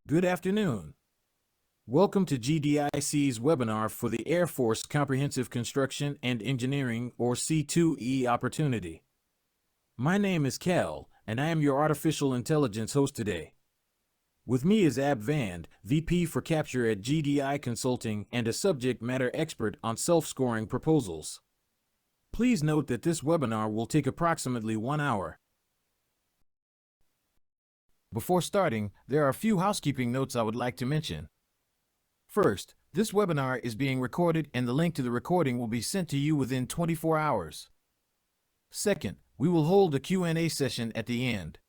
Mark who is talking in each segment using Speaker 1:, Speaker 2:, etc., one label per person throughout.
Speaker 1: Good afternoon. Welcome to GDIC's webinar for the Air Force Comprehensive Construction and Engineering, or C2E, opportunity. My name is Cal, and I am your artificial intelligence host today. With me is Ab Vand, VP for Capture at GDI Consulting and a subject matter expert on self-scoring proposals. Please note that this webinar will take approximately 1 hour. Before starting, there are a few housekeeping notes I would like to mention. First, this webinar is being recorded and the link to the recording will be sent to you within 24 hours. Second, we will hold a Q&A session at the end.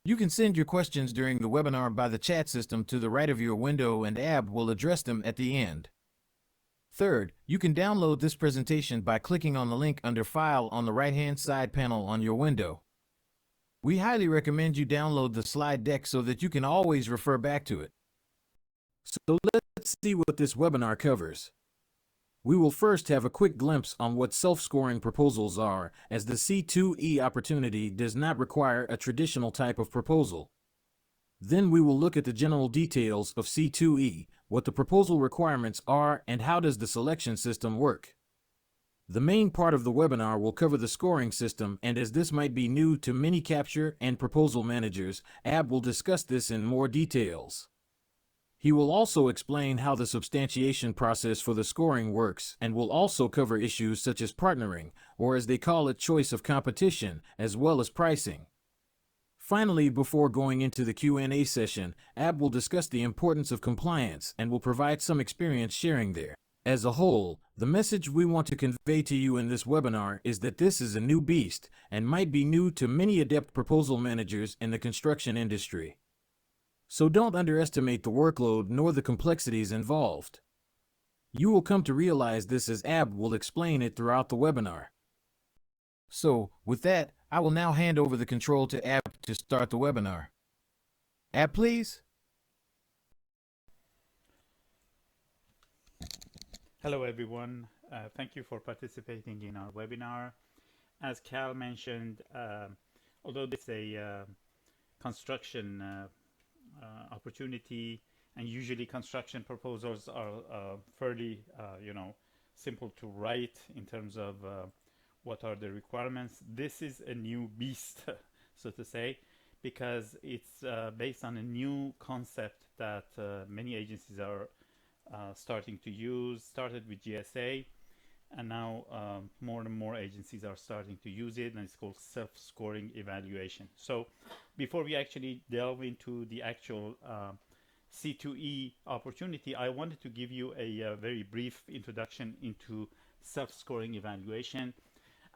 Speaker 1: You can send your questions during the webinar by the chat system to the right of your window and Ab will address them at the end. Third, you can download this presentation by clicking on the link under File on the right-hand side panel on your window. We highly recommend you download the slide deck so that you can always refer back to it. So let's see what this webinar covers. We will first have a quick glimpse on what self-scoring proposals are, as the C2E opportunity does not require a traditional type of proposal. Then we will look at the general details of C2E, what the proposal requirements are, and how does the selection system work. The main part of the webinar will cover the scoring system, and as this might be new to many capture and proposal managers, Ab will discuss this in more details. He will also explain how the substantiation process for the scoring works and will also cover issues such as partnering, or as they call it, choice of competition, as well as pricing. Finally, before going into the Q&A session, Ab will discuss the importance of compliance and will provide some experience sharing there. As a whole, the message we want to convey to you in this webinar is that this is a new beast and might be new to many adept proposal managers in the construction industry. So don't underestimate the workload nor the complexities involved. You will come to realize this as Ab will explain it throughout the webinar. So, with that, I will now hand over the control to Ab to start the webinar. Ab, please.
Speaker 2: Hello everyone, thank you for participating in our webinar. As Cal mentioned, although this is a construction opportunity, and usually construction proposals are fairly simple to write in terms of what are the requirements. This is a new beast, so to say, because it's based on a new concept that many agencies are starting to use. Started with GSA, and now more and more agencies are starting to use it, and it's called self-scoring evaluation. So before we actually delve into the actual C2E opportunity, I wanted to give you a very brief introduction into self-scoring evaluation.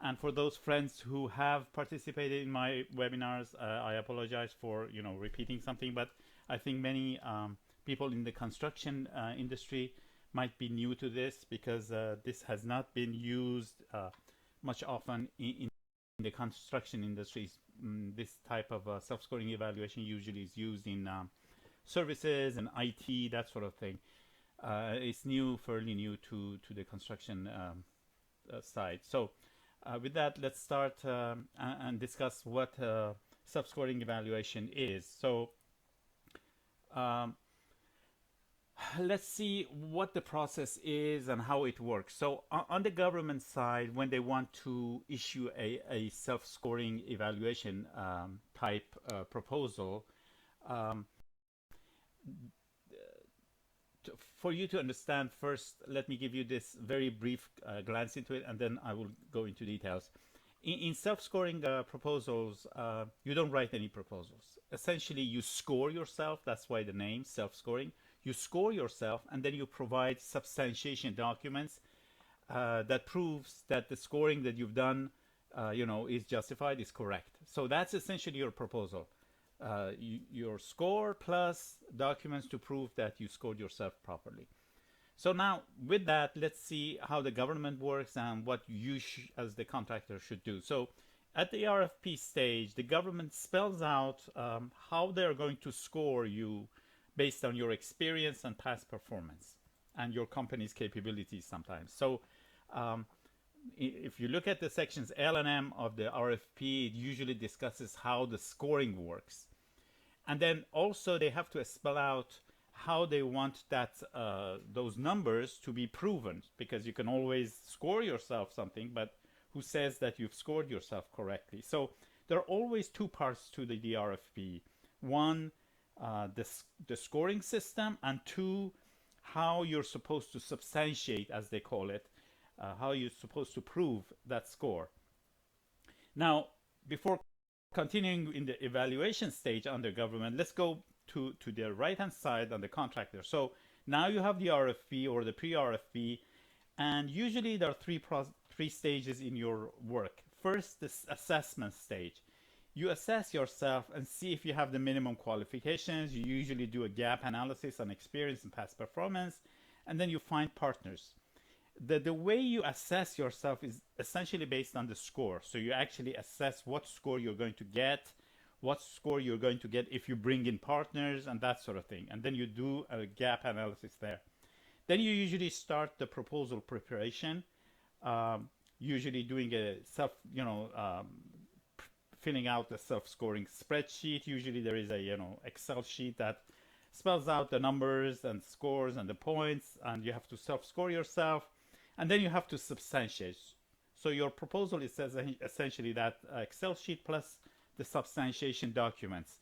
Speaker 2: And for those friends who have participated in my webinars, I apologize for repeating something, but I think many people in the construction industry might be new to this, because this has not been used much often in the construction industries. This type of self-scoring evaluation usually is used in services and IT, that sort of thing. It's fairly new to the construction side. So with that, let's start and discuss what self-scoring evaluation is. So let's see what the process is and how it works. So on the government side, when they want to issue a self-scoring evaluation type proposal, for you to understand, first let me give you this very brief glance into it, and then I will go into details. In self-scoring proposals, you don't write any proposals. Essentially, you score yourself. That's why the name, self-scoring. You score yourself, and then you provide substantiation documents that proves that the scoring that you've done is justified, is correct. So that's essentially your proposal. Your score plus documents to prove that you scored yourself properly. So now with that, let's see how the government works and what you as the contractor should do. So at the RFP stage, the government spells out how they're going to score you based on your experience and past performance and your company's capabilities sometimes. So if you look at the sections L and M of the RFP, it usually discusses how the scoring works. And then also they have to spell out how they want that those numbers to be proven, because you can always score yourself something, but who says that you've scored yourself correctly? So there are always two parts to the RFP. One, the scoring system, and two, how you're supposed to substantiate, as they call it, how you're supposed to prove that score. Now, before continuing in the evaluation stage under government, let's go to the right-hand side on the contractor. So now you have the RFP or the pre-RFP, and usually there are three stages in your work. First, this assessment stage. You assess yourself and see if you have the minimum qualifications. You usually do a gap analysis on experience and past performance, and then you find partners. The way you assess yourself is essentially based on the score. So you actually assess what score you're going to get, what score you're going to get if you bring in partners, and that sort of thing. And then you do a gap analysis there. Then you usually start the proposal preparation, usually doing a filling out a self-scoring spreadsheet. Usually there is a Excel sheet that spells out the numbers and scores and the points, and you have to self-score yourself, and then you have to substantiate. So your proposal is essentially that Excel sheet plus the substantiation documents,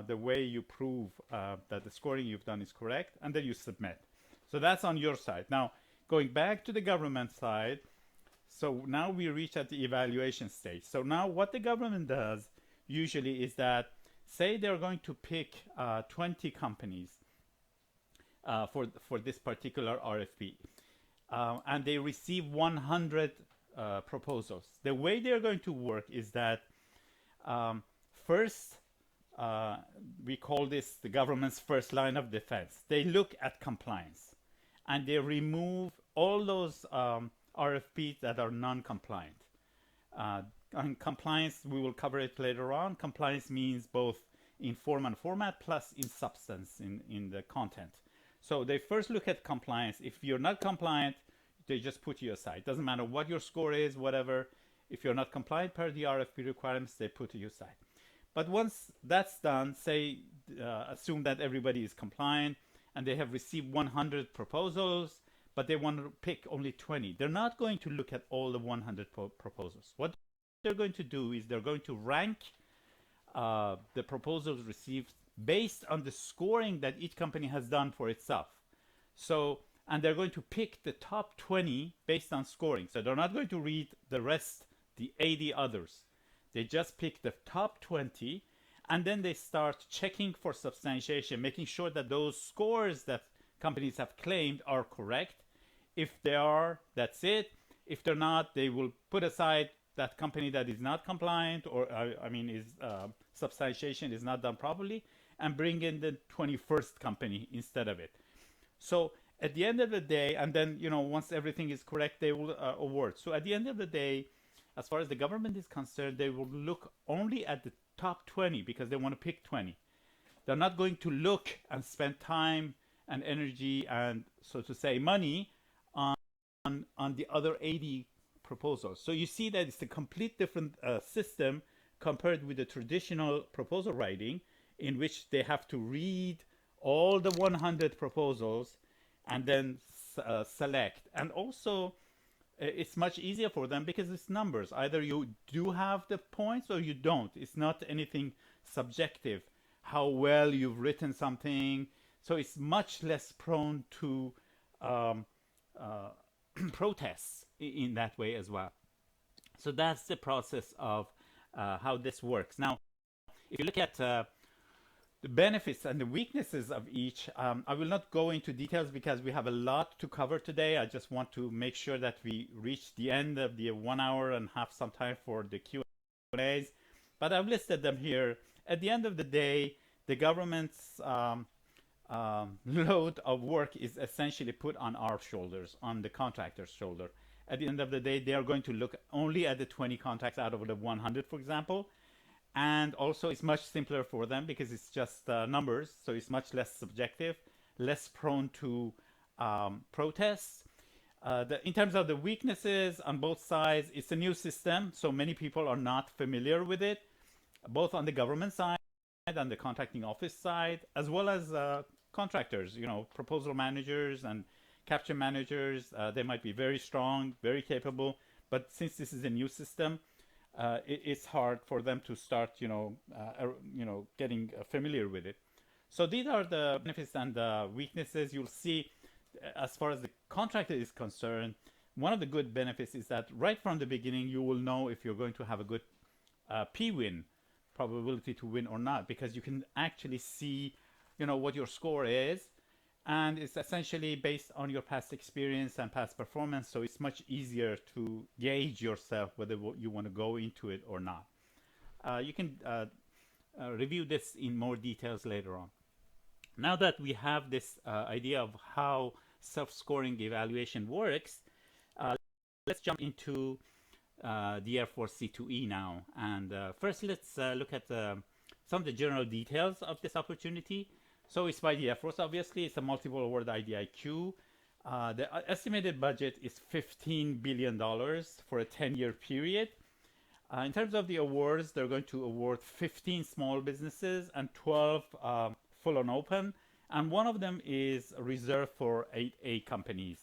Speaker 2: the way you prove that the scoring you've done is correct, and then you submit. So that's on your side. Now, going back to the government side, so now we reach at the evaluation stage. So now what the government does usually is that, say they're going to pick 20 companies for this particular RFP, and they receive 100 proposals. The way they're going to work is that first, we call this the government's first line of defense. They look at compliance, and they remove all those RFPs that are non-compliant. On compliance, we will cover it later on. Compliance means both in form and format, plus in substance, in the content. So they first look at compliance. If you're not compliant, they just put you aside. Doesn't matter what your score is, whatever. If you're not compliant per the RFP requirements, they put you aside. But once that's done, say, assume that everybody is compliant and they have received 100 proposals, but they want to pick only 20. They're not going to look at all the 100 proposals. What they're going to do is they're going to rank the proposals received based on the scoring that each company has done for itself. So, and they're going to pick the top 20 based on scoring. So they're not going to read the rest, the 80 others. They just pick the top 20, and then they start checking for substantiation, making sure that those scores that companies have claimed are correct. If they are, that's it. If they're not, they will put aside that company that is not compliant, or substantiation is not done properly, and bring in the 21st company instead of it. So at the end of the day, and then once everything is correct, they will award. So at the end of the day, as far as the government is concerned, they will look only at the top 20 because they want to pick 20. They're not going to look and spend time and energy and, so to say, money on the other 80 proposals. So you see that it's a complete different system compared with the traditional proposal writing, in which they have to read all the 100 proposals and then select. And also, it's much easier for them because it's numbers. Either you do have the points or you don't. It's not anything subjective, how well you've written something. So it's much less prone to protests in that way as well. So that's the process of how this works. Now, if you look at the benefits and the weaknesses of each, I will not go into details because we have a lot to cover today. I just want to make sure that we reach the end of the 1 hour and have some time for the Q&As. But I've listed them here. At the end of the day, the government's load of work is essentially put on our shoulders, on the contractor's shoulder. At the end of the day, they are going to look only at the 20 contracts out of the 100, for example. And also it's much simpler for them because it's just numbers, so it's much less subjective, less prone to protests. In terms of the weaknesses on both sides, it's a new system, so many people are not familiar with it, both on the government side and the contracting office side, as well as contractors, proposal managers and capture managers. They might be very strong, very capable, but since this is a new system, it's hard for them to start, getting familiar with it. So these are the benefits and the weaknesses. You'll see, as far as the contractor is concerned, one of the good benefits is that right from the beginning, you will know if you're going to have a good P-win, probability to win or not, because you can actually see, what your score is, and it's essentially based on your past experience and past performance. So it's much easier to gauge yourself whether you want to go into it or not. You can review this in more details later on. Now that we have this idea of how self-scoring evaluation works, let's jump into the Air Force C2E now. And first, let's look at some of the general details of this opportunity. So it's by the Air Force, obviously. It's a multiple award IDIQ. The estimated budget is $15 billion for a 10-year period. In terms of the awards, they're going to award 15 small businesses and 12 full and open. And one of them is reserved for 8A companies.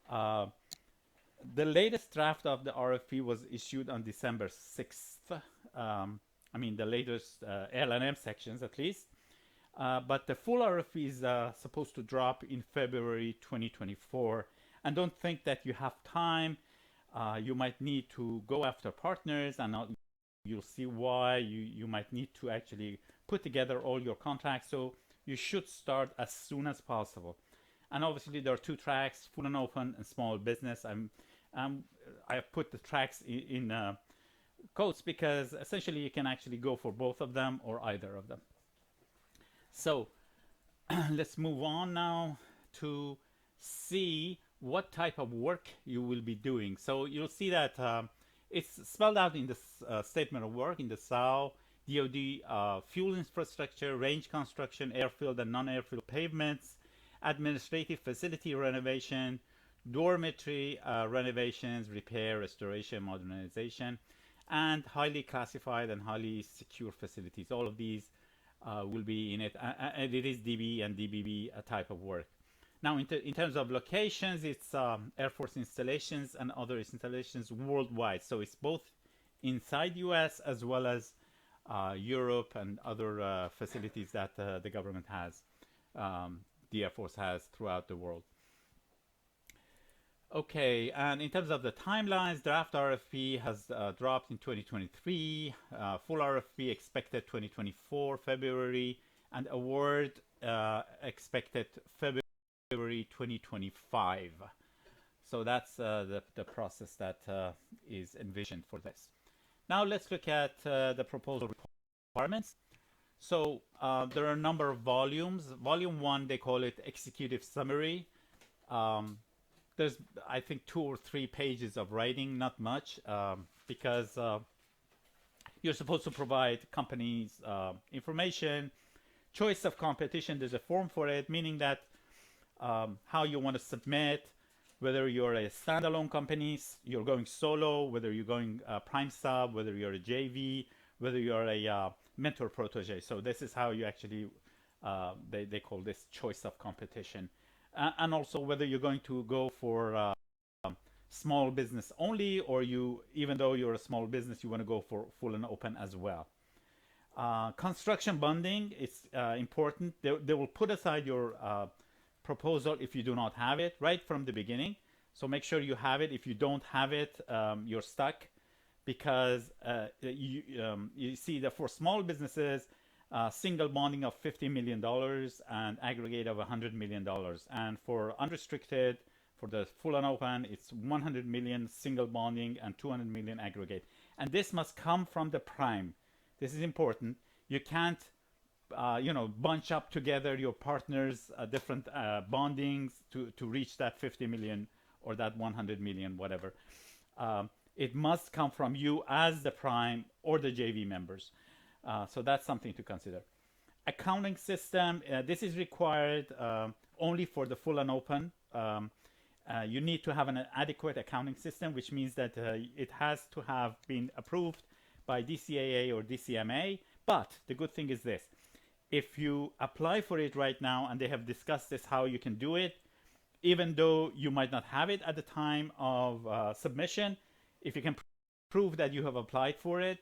Speaker 2: The latest draft of the RFP was issued on December 6th. The latest L&M sections, at least. But the full RFP is supposed to drop in February 2024. And don't think that you have time. You might need to go after partners, and you'll see why. You might need to actually put together all your contracts. So you should start as soon as possible. And obviously, there are two tracks, full and open and small business. I put the tracks in quotes because essentially you can actually go for both of them or either of them. So let's move on now to see what type of work you will be doing. So you'll see that it's spelled out in the statement of work in the SAO. DoD fuel infrastructure, range construction, airfield and non-airfield pavements, administrative facility renovation, dormitory renovations, repair, restoration, modernization, and highly classified and highly secure facilities. All of these will be in it, and it is DB and DBB type of work. Now, in terms of locations, it's Air Force installations and other installations worldwide. So it's both inside US as well as Europe and other facilities that the government has, the Air Force has throughout the world. Okay, and in terms of the timelines, draft RFP has dropped in 2023, full RFP expected 2024, February, and award expected February 2025. So that's the process that is envisioned for this. Now let's look at the proposal requirements. So there are a number of volumes. Volume 1, they call it executive summary. There's, I think, 2 or 3 pages of writing, not much, because you're supposed to provide companies information, choice of competition. There's a form for it, meaning that how you want to submit, whether you're a standalone company, you're going solo, whether you're going prime sub, whether you're a JV, whether you're a mentor protege. So this is how you actually, they call this choice of competition. And also whether you're going to go for small business only, or even though you're a small business, you want to go for full and open as well. Construction bonding is important. They will put aside your proposal if you do not have it right from the beginning. So make sure you have it. If you don't have it, you're stuck, because you see that for small businesses, single bonding of $50 million and aggregate of $100 million. And for unrestricted, for the full and open, it's 100 million single bonding and 200 million aggregate. And this must come from the prime. This is important. You can't, bunch up together your partners' different bondings to reach that 50 million or that 100 million, whatever. It must come from you as the prime or the JV members. So that's something to consider. Accounting system, this is required only for the full and open. You need to have an adequate accounting system, which means that it has to have been approved by DCAA or DCMA, But the good thing is this: if you apply for it right now, and they have discussed this, how you can do it, even though you might not have it at the time of submission, if you can prove that you have applied for it,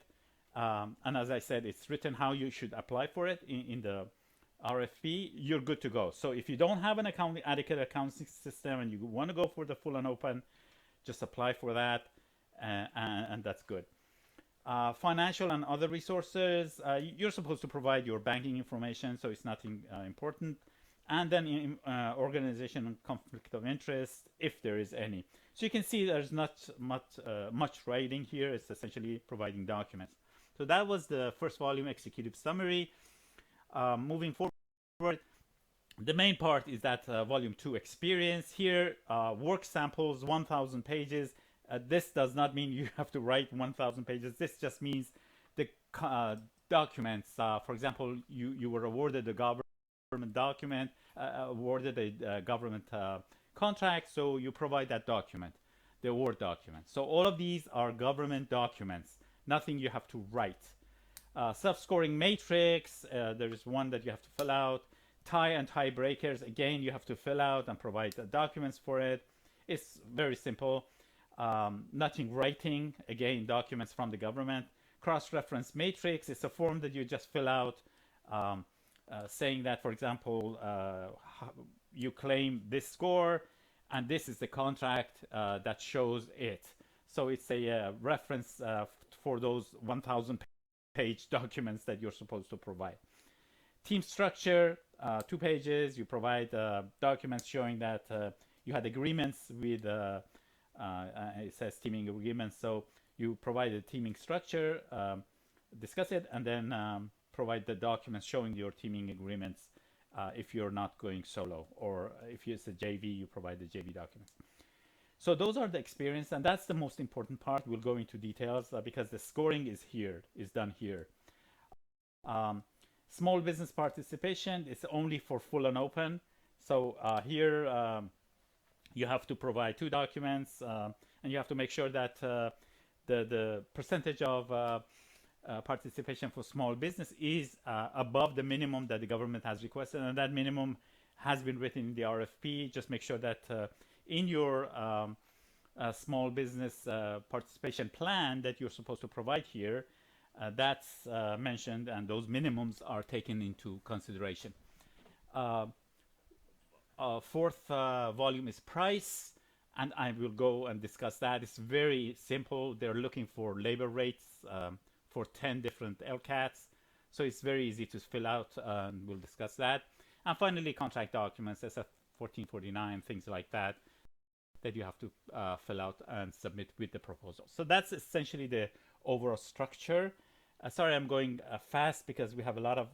Speaker 2: and as I said, it's written how you should apply for it in the RFP, you're good to go. So if you don't have an adequate accounting system and you want to go for the full and open, just apply for that, and that's good. Financial and other resources, you're supposed to provide your banking information, so it's nothing important. And then organization and conflict of interest, if there is any. So you can see there's not much writing here. It's essentially providing documents. So that was the first volume executive summary. Moving forward, the main part is that volume 2 experience. Here, work samples, 1,000 pages. This does not mean you have to write 1,000 pages. This just means the documents. For example, you were awarded a government document, awarded a government contract, so you provide that document, the award document. So all of these are government documents, nothing you have to write. Self-scoring matrix, there is one that you have to fill out. Tie and tie breakers, again, you have to fill out and provide the documents for it. It's very simple. Nothing writing, again, documents from the government. Cross-reference matrix is a form that you just fill out, saying that, for example, you claim this score, and this is the contract that shows it. So it's a reference for those 1,000 page documents that you're supposed to provide. Team structure, 2 pages. You provide documents showing that you had agreements with, it says teaming agreements, so you provide a teaming structure, discuss it, and then provide the documents showing your teaming agreements if you're not going solo, or if it's a JV, you provide the JV documents. So those are the experience, and that's the most important part. We'll go into details because the scoring is done here. Small business participation is only for full and open. So here you have to provide 2 documents, and you have to make sure that the percentage of participation for small business is above the minimum that the government has requested, and that minimum has been written in the RFP. Just make sure that in your small business participation plan that you're supposed to provide here, that's mentioned, and those minimums are taken into consideration. Fourth volume is price, and I will go and discuss that. It's very simple. They're looking for labor rates for 10 different LCATs, so it's very easy to fill out, and we'll discuss that. And finally, contract documents, SF 1449, things like that, that you have to fill out and submit with the proposal. So that's essentially the overall structure. Sorry, I'm going fast because we have a lot of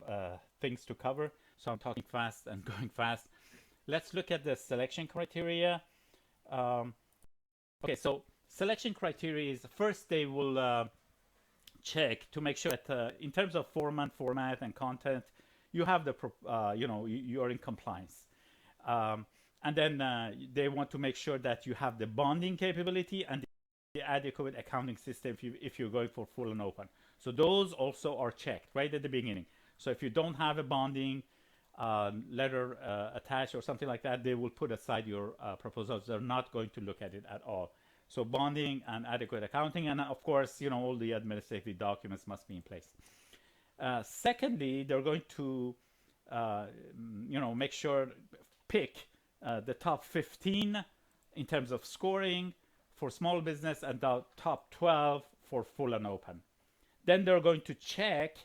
Speaker 2: things to cover, so I'm talking fast and going fast. Let's look at the selection criteria. Okay, so selection criteria is, first they will check to make sure that in terms of format and content, you have the you are in compliance, and then they want to make sure that you have the bonding capability and the adequate accounting system if you're going for full and open. So those also are checked right at the beginning. So if you don't have a bonding letter attached or something like that, they will put aside your proposals. They're not going to look at it at all. So bonding and adequate accounting, and of course, all the administrative documents must be in place. Secondly, they're going to, make sure, pick the top 15 in terms of scoring for small business and the top 12 for full and open. Then they're going to check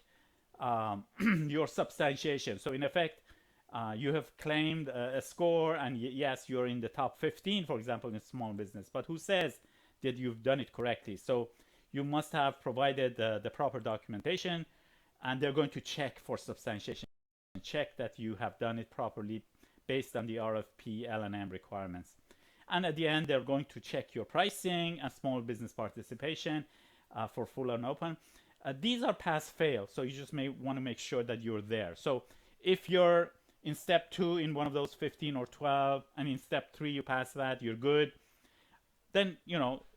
Speaker 2: your substantiation. So in effect, you have claimed a score, and yes, you're in the top 15, for example, in small business, but who says that you've done it correctly? So you must have provided the proper documentation, and they're going to check for substantiation, check that you have done it properly based on the RFP L&M requirements. And at the end, they're going to check your pricing and small business participation for full and open. These are pass-fail, so you just may want to make sure that you're there. So if you're in step 2 in one of those 15 or 12, and in step 3 you pass that, you're good. Then,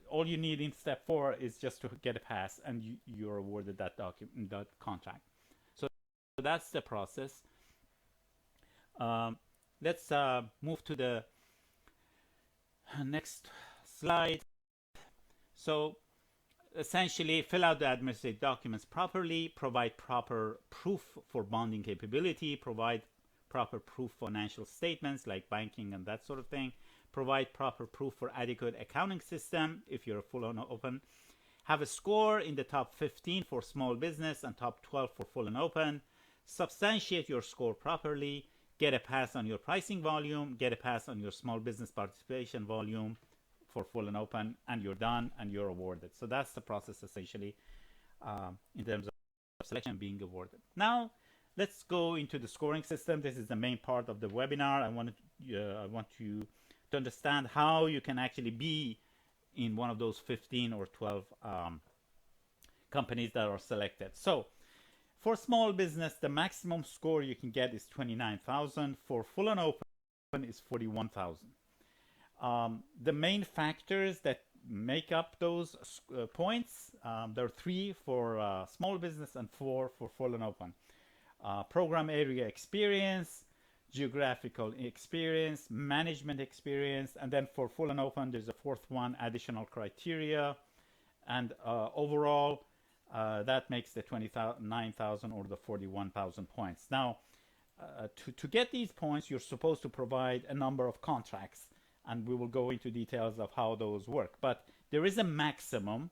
Speaker 2: all you need in step 4 is just to get a pass, and you're awarded that document, that contract. that's the process. Let's move to the next slide. So essentially, fill out the administrative documents properly, provide proper proof for bonding capability, provide proper proof financial statements like banking and that sort of thing, provide proper proof for adequate accounting system if you're full and open, have a score in the top 15 for small business and top 12 for full and open, substantiate your score properly, get a pass on your pricing volume, get a pass on your small business participation volume for full and open, and you're done and you're awarded. So that's the process essentially in terms of selection being awarded. Now let's go into the scoring system. This is the main part of the webinar. I want you to understand how you can actually be in one of those 15 or 12 companies that are selected. So for small business, the maximum score you can get is 29,000. For full and open is 41,000. The main factors that make up those points, there are 3 for small business and 4 for full and open. Program area experience, geographical experience, management experience, and then for full and open, there's a 4th one, additional criteria. And overall, that makes the 29,000 or the 41,000 points. Now, to get these points, you're supposed to provide a number of contracts, and we will go into details of how those work. But there is a maximum.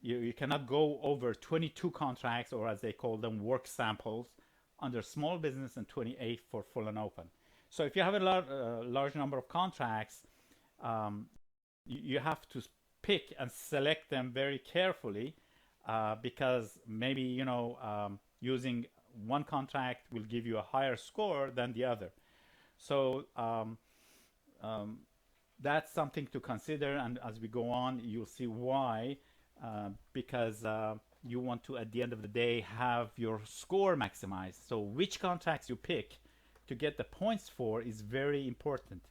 Speaker 2: You cannot go over 22 contracts, or as they call them, work samples, under small business, and 28 for full and open. So if you have a large number of contracts, you have to pick and select them very carefully, because maybe using one contract will give you a higher score than the other. So that's something to consider, and as we go on, you'll see why. Because you want to, at the end of the day, have your score maximized. So which contracts you pick to get the points for is very important.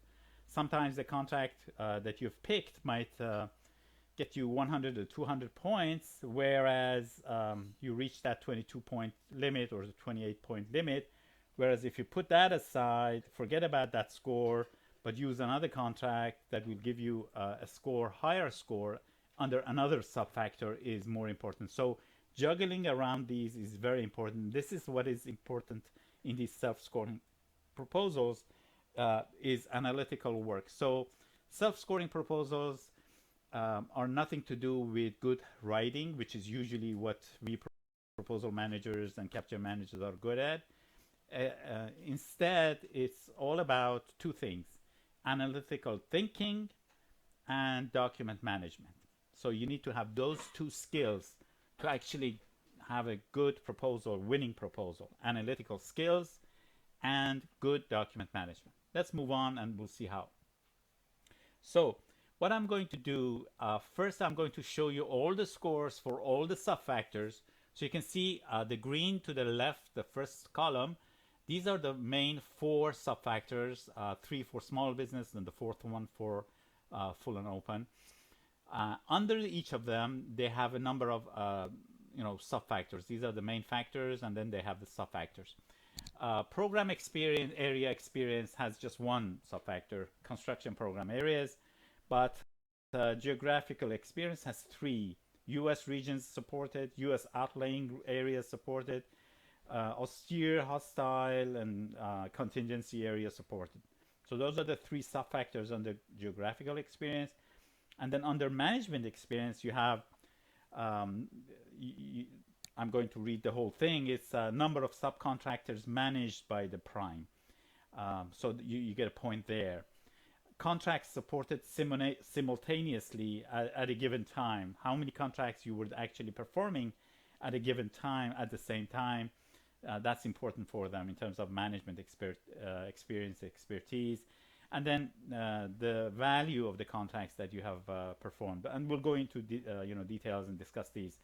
Speaker 2: Sometimes the contract that you've picked might get you 100 or 200 points, whereas you reach that 22-point limit or the 28-point limit. Whereas if you put that aside, forget about that score, but use another contract that will give you a higher score under another sub-factor is more important. So juggling around these is very important. This is what is important in these self-scoring proposals, is analytical work. So self-scoring proposals are nothing to do with good writing, which is usually what we proposal managers and capture managers are good at. Instead, it's all about 2 things: analytical thinking and document management. So you need to have those 2 skills to actually have a good proposal, winning proposal: analytical skills and good document management. Let's move on and we'll see how. So what I'm going to do, first I'm going to show you all the scores for all the sub-factors. So you can see the green to the left, the first column. These are the main 4 sub-factors, 3 for small business and the 4th one for full and open. Under each of them, they have a number of sub-factors. These are the main factors, and then they have the sub-factors. Program experience, area experience has just 1 sub-factor, construction program areas, but geographical experience has 3. U.S. regions supported, U.S. outlying areas supported, austere, hostile, and contingency areas supported. So those are the 3 sub-factors under geographical experience. And then under management experience, you have, I'm going to read the whole thing. It's a number of subcontractors managed by the prime. So you get a point there. Contracts supported simultaneously at a given time. How many contracts you were actually performing at a given time at the same time. That's important for them in terms of management experience, expertise. And then the value of the contracts that you have performed. And we'll go into details and discuss these.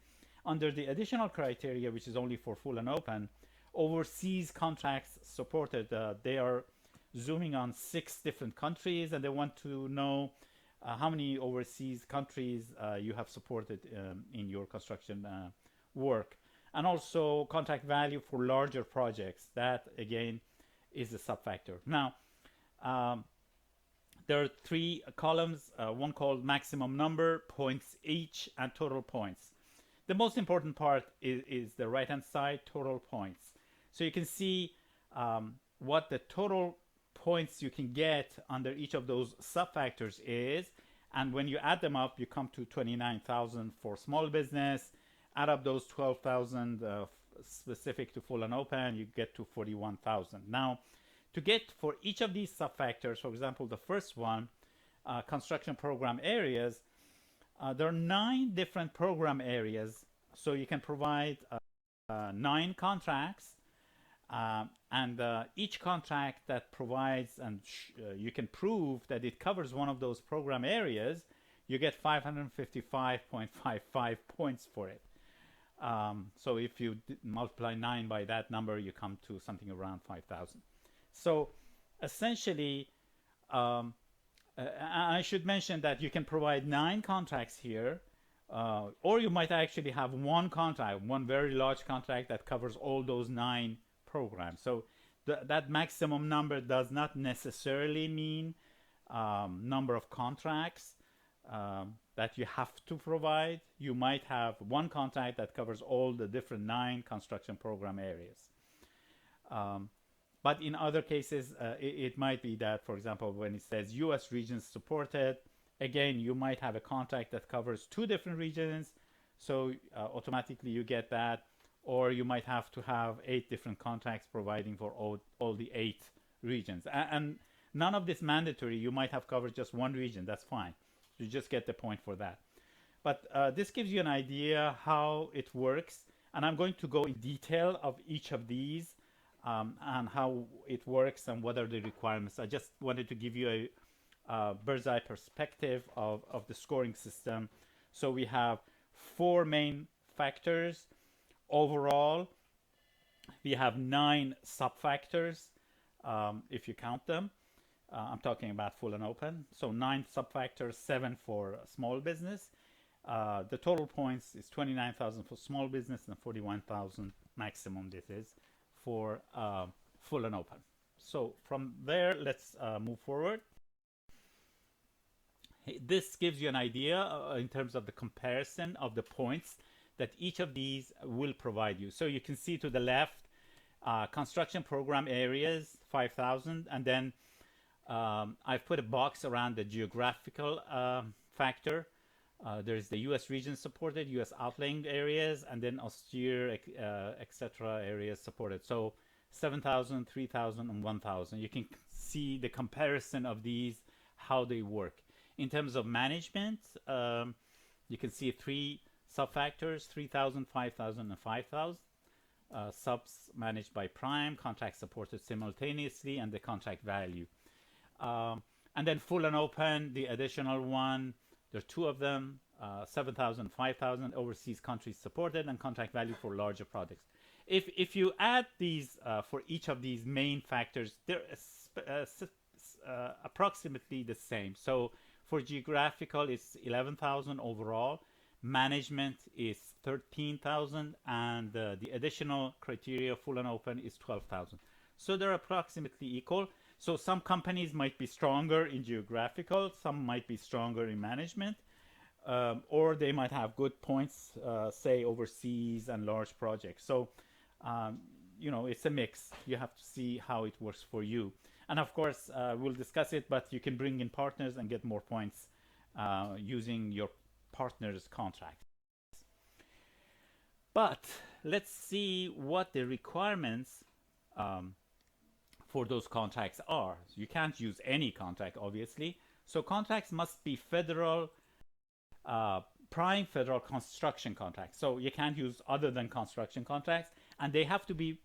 Speaker 2: Under the additional criteria, which is only for full and open, overseas contracts supported, they are zooming on 6 different countries, and they want to know how many overseas countries you have supported in your construction work. And also contract value for larger projects. That again is a subfactor. Now, there are three columns, one called maximum number, points each, and total points. The most important part is the right-hand side, total points. So you can see what the total points you can get under each of those subfactors is. And when you add them up, you come to 29,000 for small business. Add up those 12,000 specific to full and open, you get to 41,000. Now, to get for each of these subfactors, for example, the first one, construction program areas, there are 9 different program areas. So you can provide 9 contracts, and each contract that provides, and you can prove that it covers one of those program areas, you get 555.55 points for it. So if you multiply 9 by that number, you come to something around 5,000. So essentially, I should mention that you can provide 9 contracts here, or you might actually have one contract, one very large contract that covers all those 9 programs. So that maximum number does not necessarily mean number of contracts that you have to provide. You might have one contract that covers all the different 9 construction program areas. But in other cases, it might be that, for example, when it says US regions supported, again, you might have a contract that covers 2 different regions, so automatically you get that. Or you might have to have 8 different contracts providing for all the 8 regions. And none of this mandatory. You might have covered just one region. That's fine. You just get the point for that. But this gives you an idea how it works. And I'm going to go in detail of each of these and how it works and what are the requirements. I just wanted to give you a bird's eye perspective of the scoring system. So we have 4 main factors. Overall, we have 9 subfactors, if you count them. I'm talking about full and open. So 9 subfactors, 7 for small business. The total points is 29,000 for small business and 41,000 maximum this is for full and open. So from there, let's move forward. This gives you an idea in terms of the comparison of the points that each of these will provide you. So you can see to the left, construction program areas, 5,000, and then I've put a box around the geographical factor. There's the US region supported, US outlying areas, and then austere, etc. areas supported. So 7,000, 3,000, and 1,000. You can see the comparison of these, how they work. In terms of management, you can see 3 subfactors, 3,000, 5,000, and 5,000. Subs managed by prime, contract supported simultaneously, and the contract value. And then full and open, the additional one, there are 2 of them, 7,000, 5,000, overseas countries supported, and contract value for larger projects. If you add these for each of these main factors, they're approximately the same. So for geographical, it's 11,000 overall. Management is 13,000, and the additional criteria, full and open, is 12,000. So they're approximately equal. So some companies might be stronger in geographical, some might be stronger in management, or they might have good points, say overseas and large projects. So, it's a mix. You have to see how it works for you. And of course, we'll discuss it, but you can bring in partners and get more points using your partner's contracts. But let's see what the requirements for those contracts are. You can't use any contract, obviously. So contracts must be federal, prime federal construction contracts. So you can't use other than construction contracts, and they have to be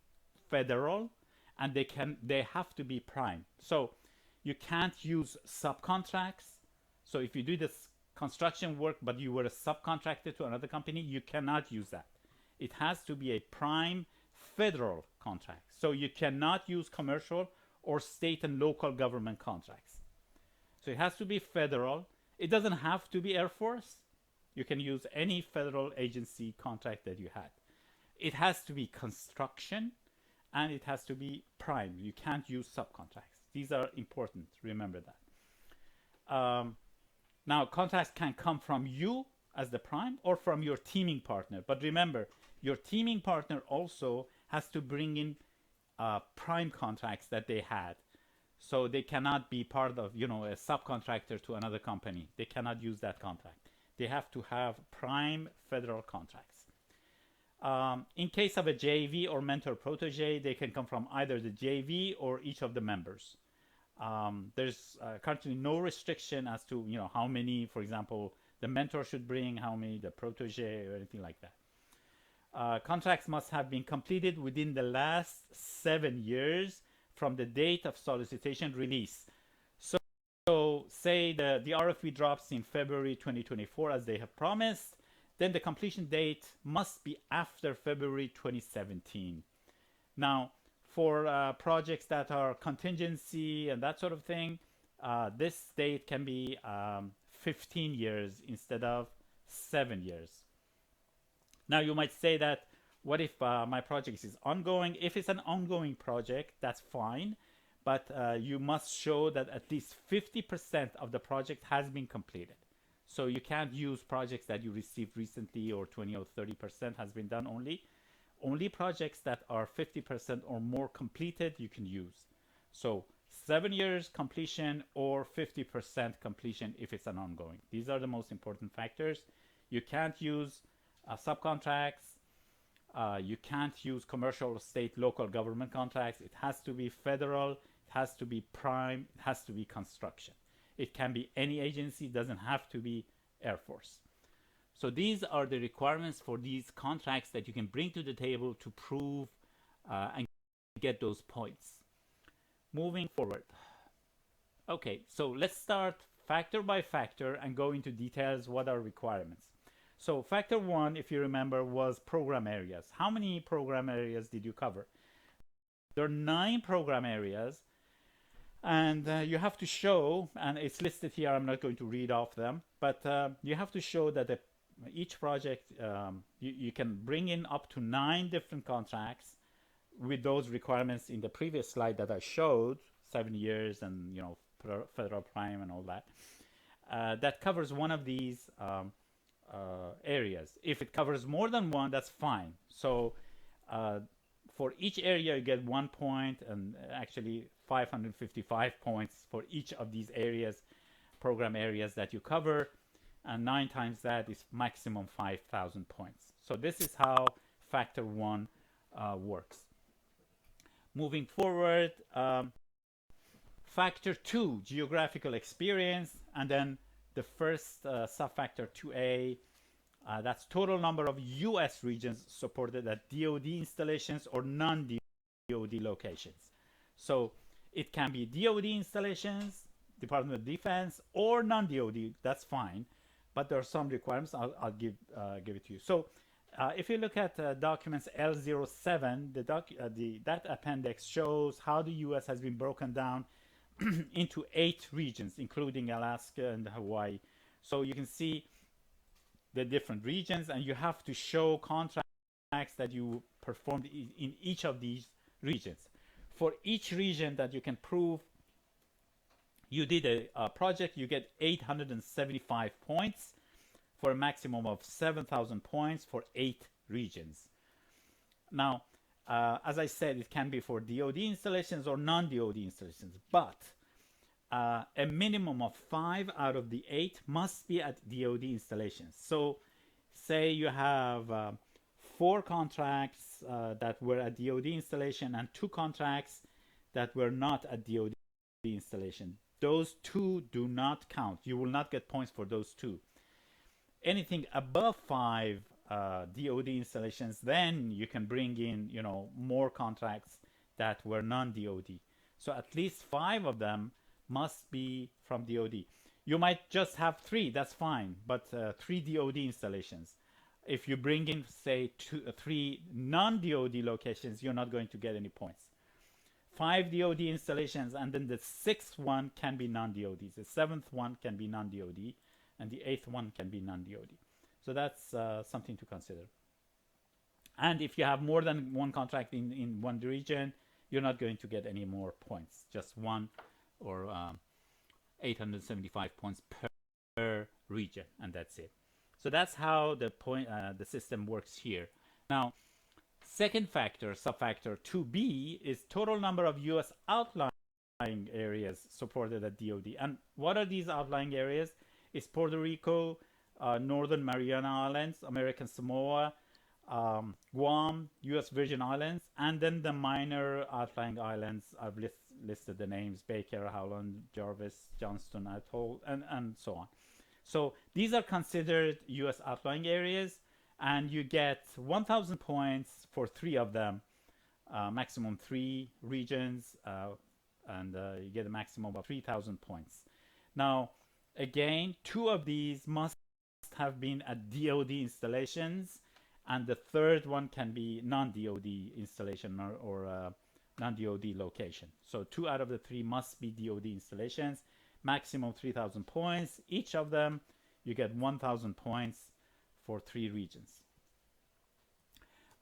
Speaker 2: federal, and they have to be prime. So you can't use subcontracts. So if you do this construction work, but you were a subcontractor to another company, you cannot use that. It has to be a prime federal contract. So you cannot use commercial or state and local government contracts. So it has to be federal. It doesn't have to be Air Force. You can use any federal agency contract that you had. It has to be construction, and it has to be prime. You can't use subcontracts. These are important. Remember that. Now, contracts can come from you as the prime or from your teaming partner. But remember, your teaming partner also has to bring in prime contracts that they had. So they cannot be part of, a subcontractor to another company. They cannot use that contract. They have to have prime federal contracts. In case of a JV or mentor protege, they can come from either the JV or each of the members. There's currently no restriction as to how many, for example, the mentor should bring, how many the protege, or anything like that. Contracts must have been completed within the last 7 years from the date of solicitation release. So say the RFP drops in February 2024 as they have promised, then the completion date must be after February 2017. Now, for projects that are contingency and that sort of thing, this date can be 15 years instead of 7 years. Now, you might say that, what if my project is ongoing? If it's an ongoing project, that's fine, but you must show that at least 50% of the project has been completed. So you can't use projects that you received recently or 20 or 30% has been done only. Only projects that are 50% or more completed you can use. So 7 years completion or 50% completion if it's an ongoing. These are the most important factors. You can't use subcontracts. You can't use commercial, state, local government contracts. It has to be federal. It has to be prime. It has to be construction. It can be any agency. It doesn't have to be Air Force. So these are the requirements for these contracts that you can bring to the table to prove and get those points. Moving forward. Okay, so let's start factor by factor and go into details what are requirements. So factor 1, if you remember, was program areas. How many program areas did you cover? There are 9 program areas, and you have to show, and it's listed here, I'm not going to read off them, but you have to show that each project, you can bring in up to 9 different contracts with those requirements in the previous slide that I showed, 7 years and federal prime and all that. That covers one of these areas. If it covers more than one, that's fine. So for each area you get 1 point, and actually 555 points for each of these areas, program areas that you cover, and 9 times that is maximum 5,000 points. So this is how factor 1 works. Moving forward, factor 2, geographical experience, and then the first subfactor 2A, that's total number of U.S. regions supported at DoD installations or non-DoD locations. So it can be DoD installations, Department of Defense, or non-DoD, that's fine. But there are some requirements. I'll give it to you. So if you look at documents L07, that appendix shows how the U.S. has been broken down into 8 regions, including Alaska and Hawaii. So you can see the different regions, and you have to show contracts that you performed in each of these regions. For each region that you can prove you did a project, you get 875 points for a maximum of 7,000 points for 8 regions. Now, as I said, it can be for DoD installations or non-DoD installations, but a minimum of 5 out of the 8 must be at DoD installations. So say you have 4 contracts that were at DoD installation and 2 contracts that were not at DoD installation. Those 2 do not count. You will not get points for those 2. Anything above 5 DoD installations, then you can bring in, more contracts that were non-DoD. So at least 5 of them must be from DoD. You might just have 3, that's fine, but 3 DoD installations. If you bring in, say, 3 non-DoD locations, you're not going to get any points. 5 DoD installations, and then the 6th one can be non-DoD. The 7th one can be non-DoD, and the 8th one can be non-DoD. So that's something to consider. And if you have more than one contract in one region, you're not going to get any more points, just one, or 875 points per region, and that's it. So that's how the system works here. Now, second factor, subfactor 2B, is total number of U.S. outlying areas supported at DoD. And what are these outlying areas? It's Puerto Rico, Northern Mariana Islands, American Samoa, Guam, U.S. Virgin Islands, and then the minor outlying islands. I've listed the names: Baker, Howland, Jarvis, Johnston Atoll, and so on. So these are considered U.S. outlying areas, and you get 1,000 points for 3 of them, maximum 3 regions, and you get a maximum of 3,000 points. Now, again, 2 of these must have been at DoD installations, and the third one can be non-DoD installation or non-DoD location. So 2 out of the 3 must be DoD installations, maximum 3,000 points. Each of them, you get 1,000 points for 3 regions.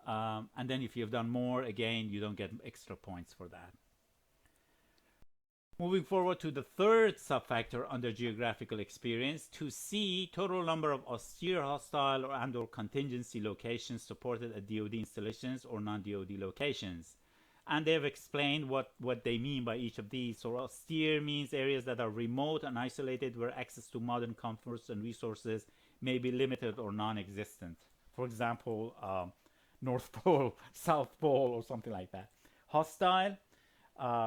Speaker 2: And then if you've done more, again, you don't get extra points for that. Moving forward to the third subfactor under geographical experience, to see total number of austere, hostile, or contingency locations supported at DoD installations or non-DoD locations. And they have explained what they mean by each of these. So austere means areas that are remote and isolated, where access to modern comforts and resources may be limited or non-existent. For example, North Pole, South Pole, or something like that. Hostile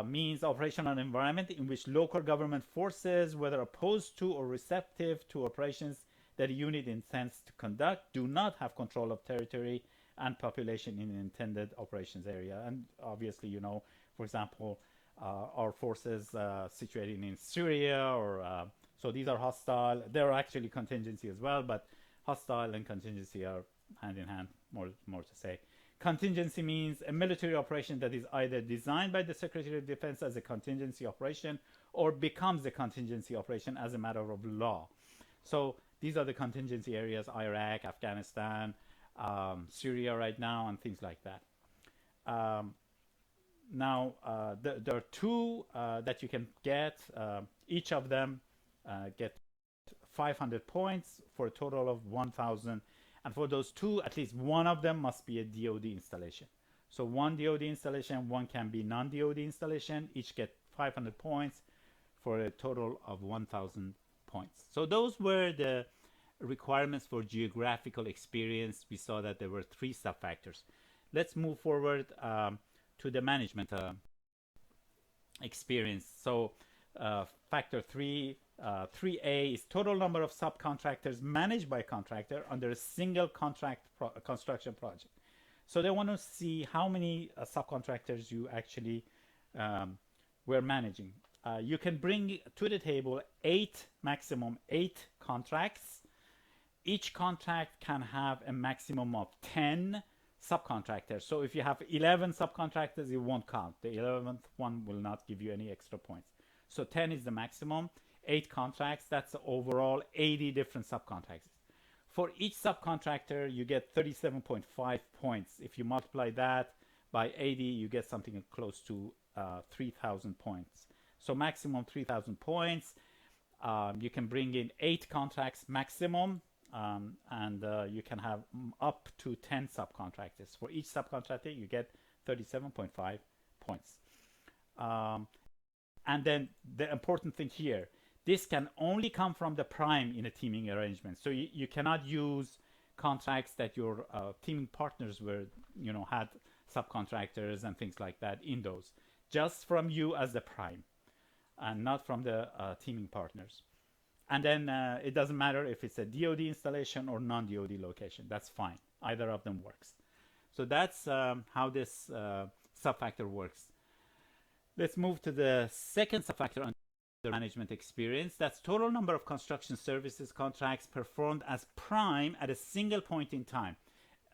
Speaker 2: means operational environment in which local government forces, whether opposed to or receptive to operations that a unit intends to conduct, do not have control of territory and population in the intended operations area. And obviously, you know, for example, our forces situated in Syria, or so these are hostile. They're actually contingency as well, but hostile and contingency are hand in hand, more to say. Contingency means a military operation that is either designed by the Secretary of Defense as a contingency operation or becomes a contingency operation as a matter of law. So these are the contingency areas: Iraq, Afghanistan, Syria right now, and things like that. Now, there are 2 that you can get. Each of them get 500 points for a total of 1,000. And for those 2, at least one of them must be a DoD installation. So 1 DoD installation, 1 can be non-DoD installation. Each get 500 points for a total of 1,000 points. So those were the requirements for geographical experience. We saw that there were 3 subfactors. Let's move forward to the management experience. So factor 3A is total number of subcontractors managed by contractor under a single contract construction project. So they want to see how many subcontractors you actually were managing. You can bring to the table maximum 8 contracts. Each contract can have a maximum of 10 subcontractors. So if you have 11 subcontractors, it won't count. The 11th one will not give you any extra points. So 10 is the maximum. 8 contracts, that's overall 80 different subcontractors. For each subcontractor, you get 37.5 points. If you multiply that by 80, you get something close to 3,000 points. So maximum 3,000 points. You can bring in 8 contracts maximum, and you can have up to 10 subcontractors. For each subcontractor, you get 37.5 points. And then the important thing here, this can only come from the prime in a teaming arrangement. So you cannot use contracts that your teaming partners were, had subcontractors and things like that in those. Just from you as the prime, and not from the teaming partners. And then it doesn't matter if it's a DoD installation or non-DoD location. That's fine. Either of them works. So that's how this subfactor works. Let's move to the second subfactor under management experience. That's total number of construction services contracts performed as prime at a single point in time.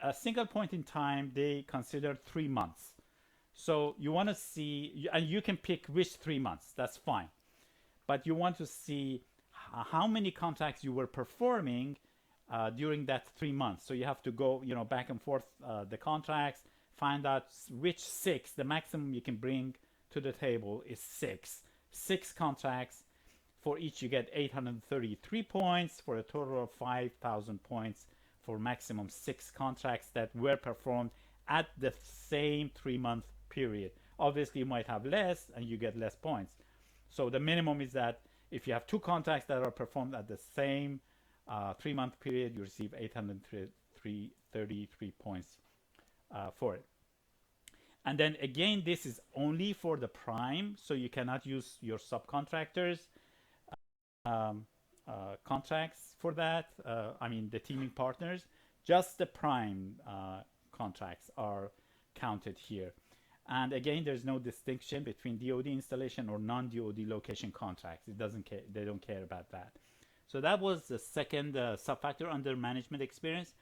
Speaker 2: A single point in time, they consider 3 months. So you want to see, and you can pick which 3 months, that's fine. But you want to see how many contracts you were performing during that 3 months. So you have to go, back and forth the contracts, find out which six, the maximum you can bring to the table is six contracts. For each you get 833 points for a total of 5,000 points for maximum six contracts that were performed at the same 3-month period. Obviously you might have less and you get less points. So the minimum is that if you have two contracts that are performed at the same 3-month period, you receive 833 points for it. And then again, this is only for the prime, so you cannot use your subcontractors contracts for that. I mean the teaming partners. Just the prime contracts are counted here. And again, there's no distinction between DoD installation or non-DoD location contracts. It doesn't care. They don't care about that. So that was the second sub-factor under management experience.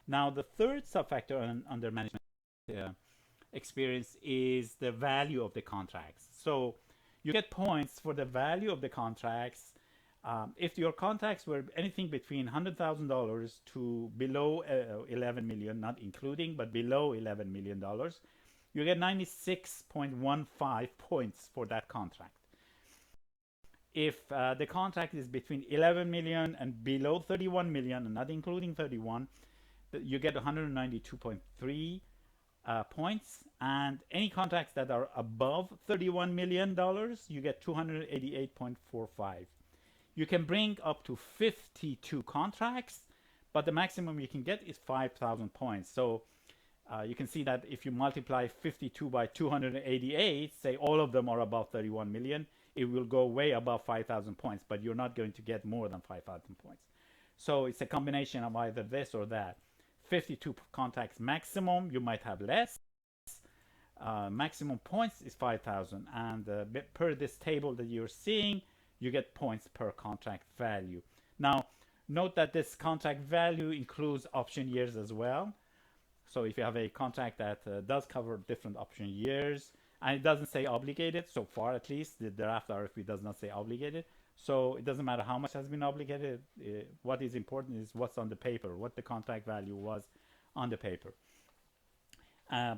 Speaker 2: Now the third sub-factor under management experience is the value of the contracts. So you get points for the value of the contracts. If your contracts were anything between $100,000 to below 11 million, not including, but below $11 million, you get 96.15 points for that contract. If the contract is between 11 million and below 31 million, and not including 31, you get 192.3 points. And any contracts that are above $31 million, you get 288.45. You can bring up to 52 contracts, but the maximum you can get is 5,000 points. So you can see that if you multiply 52 by 288, say all of them are above 31 million, it will go way above 5,000 points, but you're not going to get more than 5,000 points. So it's a combination of either this or that. 52 contacts maximum, you might have less. Maximum points is 5,000, and per this table that you're seeing, you get points per contract value. Now, note that this contract value includes option years as well. So if you have a contract that does cover different option years, and it doesn't say obligated, so far at least, the draft RFP does not say obligated. So it doesn't matter how much has been obligated. What is important is what's on the paper, what the contract value was on the paper.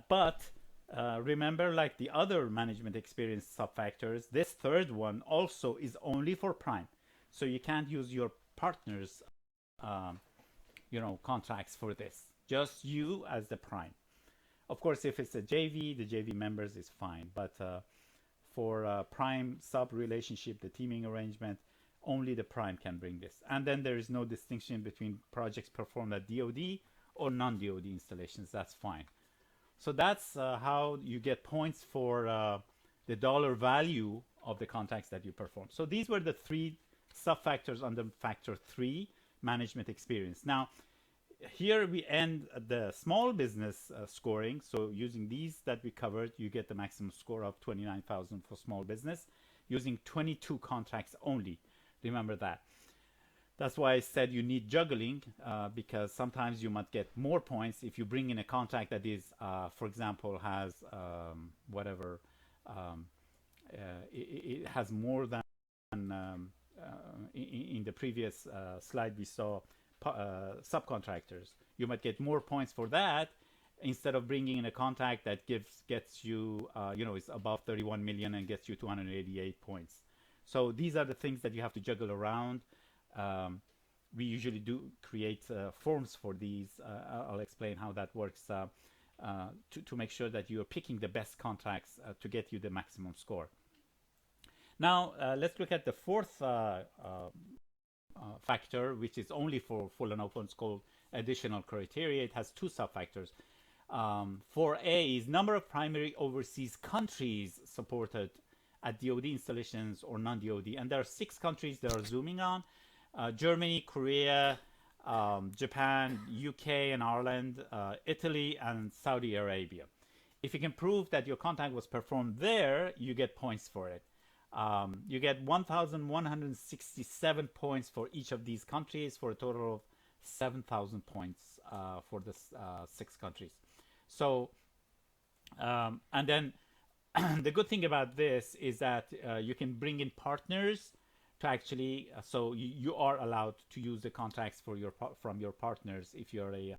Speaker 2: But remember, like the other management experience sub-factors, this third one also is only for prime. So you can't use your partner's contracts for this. Just you as the prime. Of course, if it's a JV, the JV members is fine. But for prime sub relationship, the teaming arrangement, only the prime can bring this. And then there is no distinction between projects performed at DoD or non-DoD installations. That's fine. So that's how you get points for the dollar value of the contracts that you perform. So these were the three sub-factors under factor 3, management experience. Now, here we end the small business scoring. So using these that we covered, you get the maximum score of 29,000 for small business using 22 contracts only. Remember that. That's why I said you need juggling, because sometimes you might get more points if you bring in a contract that is, for example, has it has more than in the previous slide we saw subcontractors. You might get more points for that instead of bringing in a contract that gets you, is above 31 million and gets you 288 points. So these are the things that you have to juggle around. We usually do create forms for these. I'll explain how that works to make sure that you're picking the best contracts to get you the maximum score. Now, let's look at the fourth factor, which is only for full and open. It's called additional criteria. It has two sub-factors. 4A is number of primary overseas countries supported at DoD installations or non-DoD. And there are 6 countries that are zooming on. Germany, Korea, Japan, UK and Ireland, Italy, and Saudi Arabia. If you can prove that your contract was performed there, you get points for it. You get 1,167 points for each of these countries for a total of 7,000 points for the 6 countries. So, and then the good thing about this is that you can bring in partners to actually, so you are allowed to use the contracts for from your partners if you're a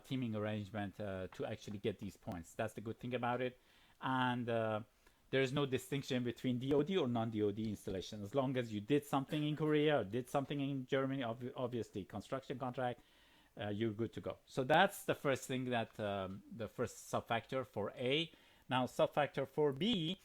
Speaker 2: teaming arrangement to actually get these points. That's the good thing about it. And there is no distinction between DoD or non-DoD installation. As long as you did something in Korea or did something in Germany, obviously construction contract, you're good to go. So that's the first thing, that the first subfactor for A. Now subfactor for B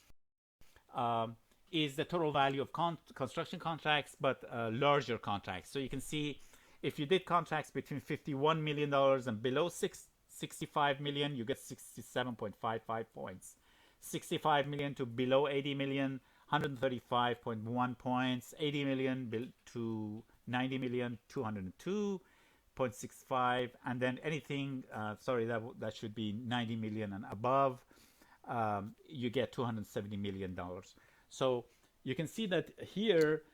Speaker 2: is the total value of construction contracts, but larger contracts. So you can see if you did contracts between $51 million and below 65 million, you get 67.55 points. 65 million to below 80 million, 135.1 points. 80 million to 90 million, 202.65. And then anything, sorry, that should be 90 million and above, you get $270 million. So you can see that here,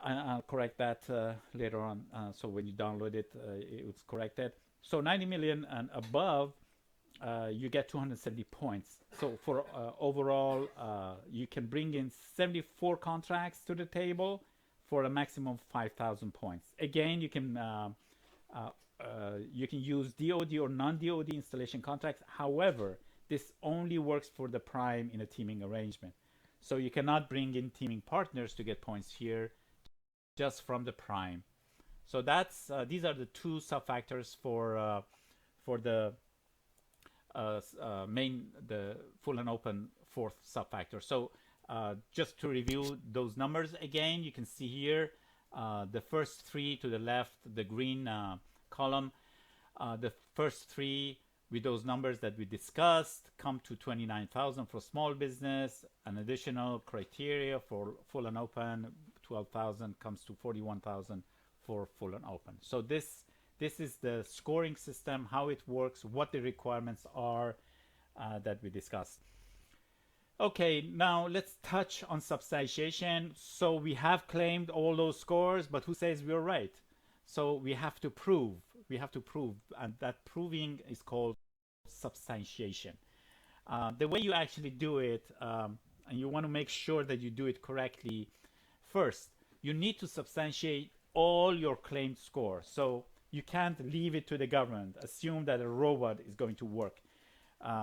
Speaker 2: I'll correct that later on. So when you download it, it's corrected. So 90 million and above, you get 270 points. So for overall, you can bring in 74 contracts to the table for a maximum of 5,000 points. Again, you can use DoD or non-DoD installation contracts. However, this only works for the prime in a teaming arrangement. So you cannot bring in teaming partners to get points here, just from the prime. So that's these are the two subfactors for the the full and open fourth subfactor. So just to review those numbers again, you can see here the first three to the left, the green column, the first three with those numbers that we discussed come to 29,000 for small business. An additional criteria for full and open, 12,000, comes to 41,000 for full and open. So this is the scoring system, how it works, what the requirements are that we discussed. Okay, now let's touch on substantiation. So we have claimed all those scores, but who says we're right? So we have to prove, and that proving is called substantiation. The way you actually do it, and you want to make sure that you do it correctly, first, you need to substantiate all your claimed scores. So you can't leave it to the government, assume that a robot is going to work.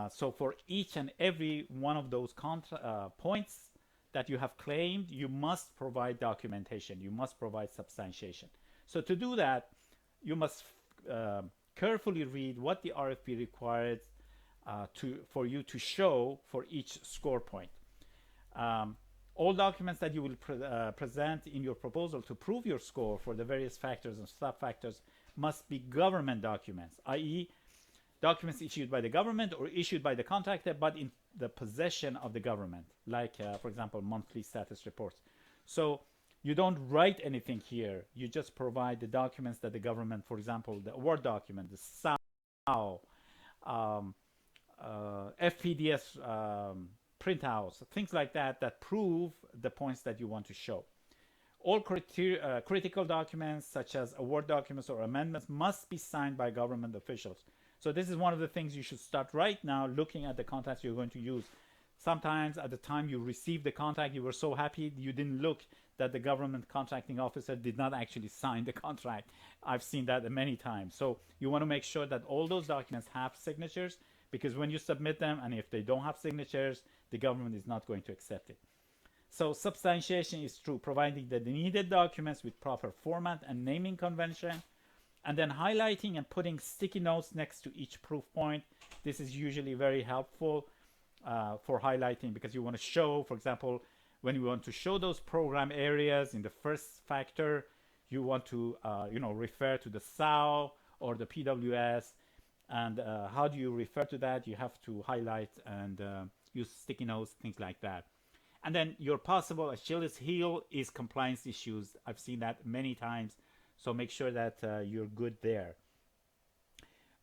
Speaker 2: So for each and every one of those points that you have claimed, you must provide documentation, you must provide substantiation. So to do that, you must carefully read what the RFP requires for you to show for each score point. All documents that you will present in your proposal to prove your score for the various factors and sub-factors must be government documents, i.e. documents issued by the government or issued by the contractor, but in the possession of the government, like, for example, monthly status reports. So you don't write anything here. You just provide the documents that the government, for example, the award document, the SAO, FPDS printouts, things like that, that prove the points that you want to show. All critical documents, such as award documents or amendments, must be signed by government officials. So this is one of the things you should start right now looking at the contracts you're going to use. Sometimes at the time you received the contract, you were so happy you didn't look that the government contracting officer did not actually sign the contract. I've seen that many times. So you want to make sure that all those documents have signatures, because when you submit them, and if they don't have signatures, the government is not going to accept it. So substantiation is true, providing the needed documents with proper format and naming convention, and then highlighting and putting sticky notes next to each proof point. This is usually very helpful for highlighting, because you want to show, for example, when you want to show those program areas in the first factor, you want to refer to the SAO or the PWS. And how do you refer to that? You have to highlight and use sticky notes, things like that. And then your possible Achilles heel is compliance issues. I've seen that many times. So make sure that you're good there.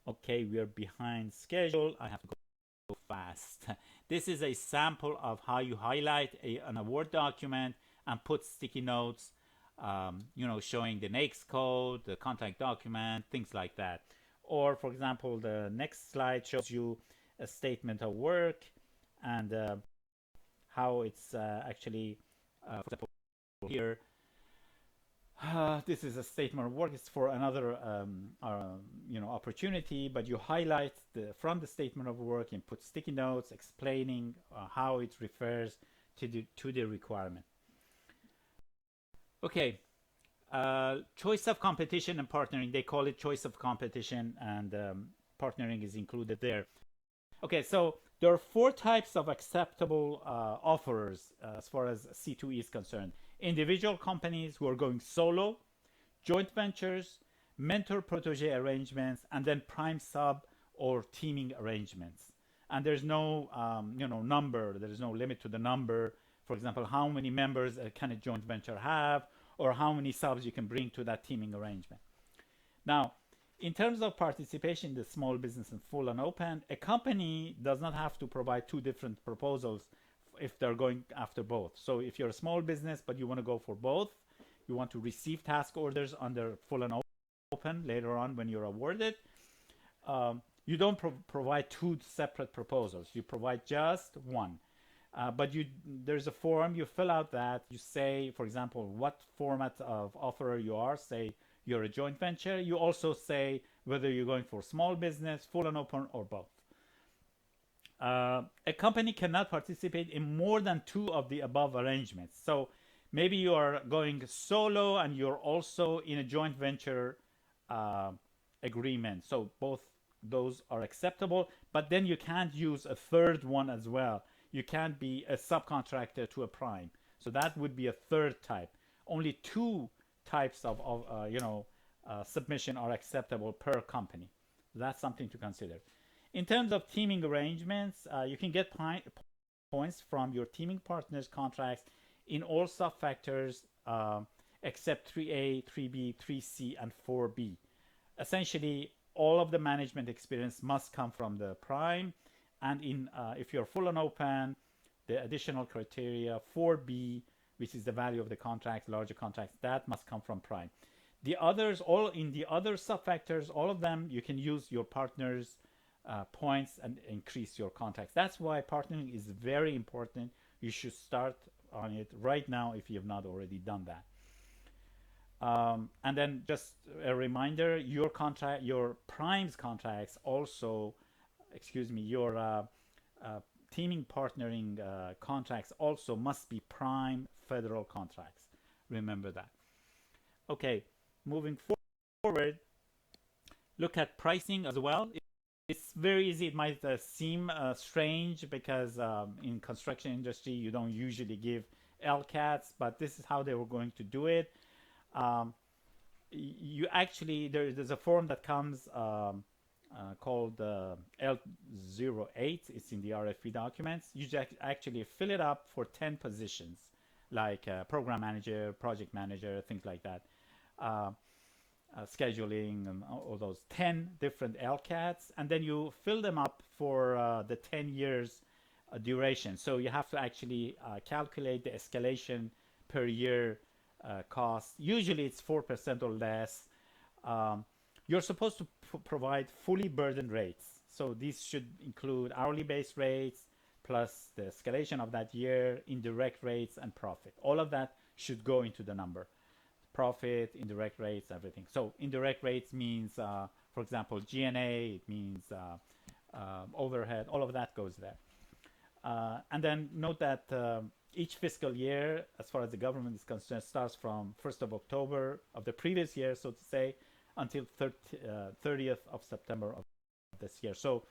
Speaker 2: Okay, we are behind schedule. I have to go fast. This is a sample of how you highlight an award document and put sticky notes, showing the NAICS code, the contract document, things like that. Or, for example, the next slide shows you a statement of work and how it's actually, for example, here. This is a statement of work. It's for another opportunity, but you highlight from the statement of work and put sticky notes explaining how it refers to the requirement. Okay, choice of competition and partnering. They call it choice of competition, and partnering is included there. Okay, so there are 4 types of acceptable offers as far as C2E is concerned. Individual companies who are going solo, joint ventures, mentor-protege arrangements, and then prime sub or teaming arrangements. And there's no number, there is no limit to the number. For example, how many members can a joint venture have, or how many subs you can bring to that teaming arrangement. Now, in terms of participation in the small business and full and open, a company does not have to provide 2 different proposals if they're going after both. So if you're a small business but you want to go for both, you want to receive task orders under full and open later on when you're awarded, you don't provide 2 separate proposals. You provide just one. But there's a form, you fill out that, you say, for example, what format of offerer you are, say you're a joint venture. You also say whether you're going for small business, full and open, or both. A company cannot participate in more than 2 of the above arrangements. So maybe you are going solo and you're also in a joint venture agreement. So both those are acceptable, but then you can't use a third one as well. You can't be a subcontractor to a prime. So that would be a third type. Only 2 types of submission are acceptable per company. That's something to consider. In terms of teaming arrangements, you can get points from your teaming partners' contracts in all sub-factors except 3A, 3B, 3C, and 4B. Essentially, all of the management experience must come from the prime, and if you're full and open, the additional criteria 4B, which is the value of the contract, larger contracts, that must come from prime. The others, all in the other sub-factors, all of them, you can use your partners' points and increase your contracts. That's why partnering is very important. You should start on it right now if you have not already done that. And then just a reminder, your prime's contracts also, your teaming partnering contracts also must be prime federal contracts. Remember that. Okay, moving forward, look at pricing as well. It's very easy. It might seem strange because in construction industry you don't usually give LCATs, but this is how they were going to do it. You actually, there's a form that comes called L08. It's in the RFP documents. You actually fill it up for 10 positions, like program manager, project manager, things like that. Scheduling and all those 10 different LCATs, and then you fill them up for the 10 years duration. So you have to actually calculate the escalation per year cost. Usually it's 4% or less. You're supposed to provide fully burdened rates. So these should include hourly based rates plus the escalation of that year, indirect rates, and profit. All of that should go into the number. Profit, indirect rates, everything. So indirect rates means, for example, G&A, it means overhead, all of that goes there. And then note that each fiscal year, as far as the government is concerned, starts from 1st of October of the previous year, so to say, until 30th of September of this year. So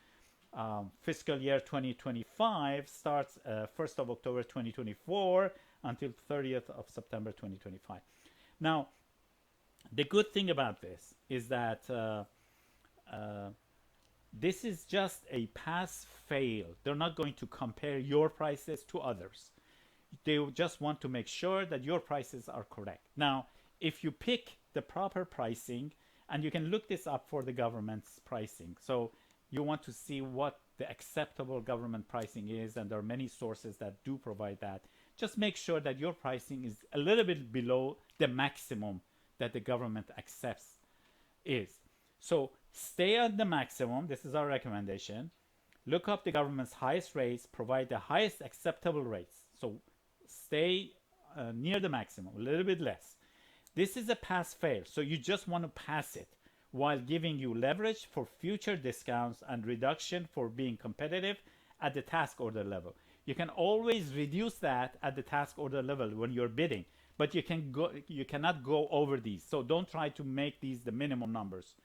Speaker 2: fiscal year 2025 starts 1st of October 2024 until 30th of September 2025. Now, the good thing about this is that this is just a pass-fail. They're not going to compare your prices to others. They just want to make sure that your prices are correct. Now, if you pick the proper pricing, and you can look this up for the government's pricing. So you want to see what the acceptable government pricing is, and there are many sources that do provide that. Just make sure that your pricing is a little bit below the maximum that the government accepts is. So stay at the maximum. This is our recommendation. Look up the government's highest rates, provide the highest acceptable rates. So stay near the maximum, a little bit less. This is a pass-fail, so you just want to pass it while giving you leverage for future discounts and reduction for being competitive at the task order level. You can always reduce that at the task order level when you're bidding, but you cannot go over these. So don't try to make these the minimum numbers,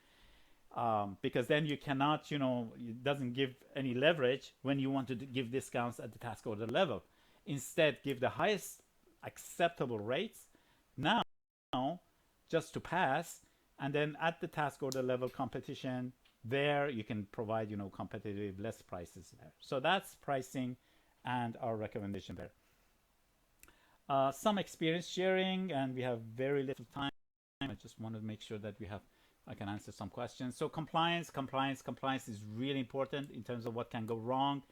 Speaker 2: because then you cannot, it doesn't give any leverage when you want to give discounts at the task order level. Instead, give the highest acceptable rates now, just to pass, and then at the task order level competition, there you can provide, competitive less prices there. So that's pricing and our recommendation there. Some experience sharing, and we have very little time. I just want to make sure that I can answer some questions. So compliance is really important in terms of what can go wrong.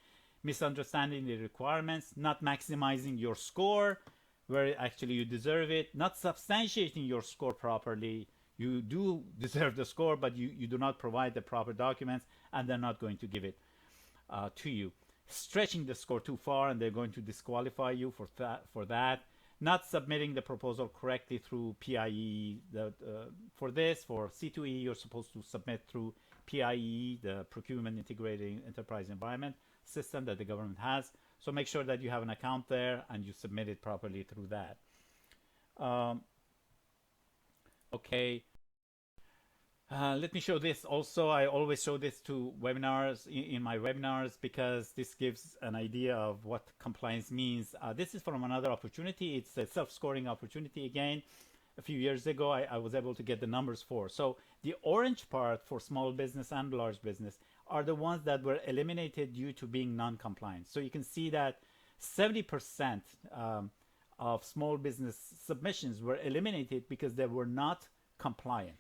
Speaker 2: Misunderstanding the requirements, not maximizing your score where actually you deserve it, not substantiating your score properly. You do deserve the score, but you do not provide the proper documents, and they're not going to give it to you. Stretching the score too far, and they're going to disqualify you for that. Not submitting the proposal correctly through PIE. For C2E, you're supposed to submit through PIE, the Procurement Integrated Enterprise Environment system that the government has. So make sure that you have an account there and you submit it properly through that. Okay. Let me show this also. I always show this to webinars, in my webinars, because this gives an idea of what compliance means. This is from another opportunity. It's a self-scoring opportunity again. A few years ago, I was able to get the numbers for. So the orange part for small business and large business are the ones that were eliminated due to being non-compliant. So you can see that 70% of small business submissions were eliminated because they were not compliant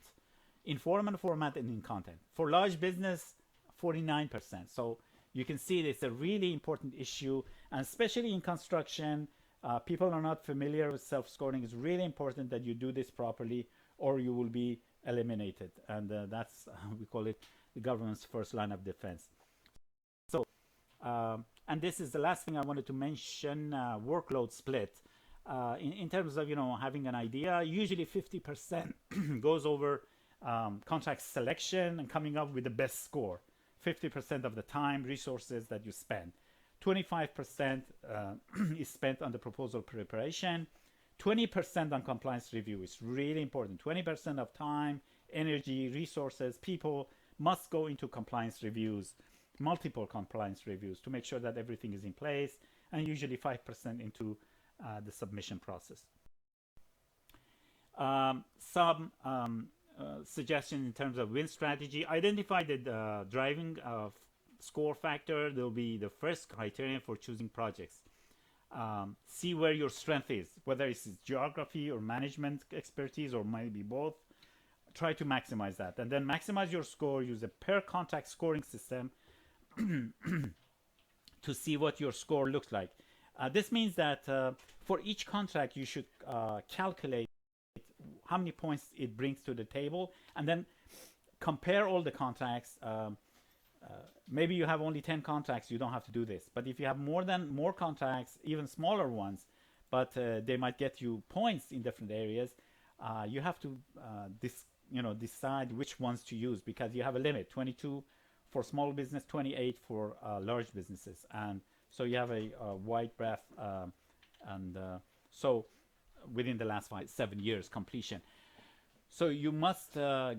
Speaker 2: in form and format and in content. For large business, 49%. So you can see it's a really important issue, and especially in construction, people are not familiar with self-scoring. It's really important that you do this properly or you will be eliminated. And that's, we call it the government's first line of defense. So, and this is the last thing I wanted to mention, workload split. In terms of, having an idea, usually 50% goes over contract selection and coming up with the best score. 50% of the time, resources that you spend. 25% is spent on the proposal preparation. 20% on compliance review. It's really important. 20% of time, energy, resources, people must go into compliance reviews, multiple compliance reviews, to make sure that everything is in place, and usually 5% into the submission process. Some suggestion in terms of win strategy. Identify the driving score factor. There will be the first criterion for choosing projects. See where your strength is, whether it's geography or management expertise or maybe both. Try to maximize that, and then maximize your score. Use a per contract scoring system to see what your score looks like. This means that for each contract you should calculate how many points it brings to the table, and then compare all the contracts. Maybe you have only 10 contracts, you don't have to do this, but if you have more contracts, even smaller ones, but they might get you points in different areas, you have to decide which ones to use, because you have a limit, 22 for small business, 28 for large businesses, and so you have a wide breadth, and so within the last 7 years completion. So you must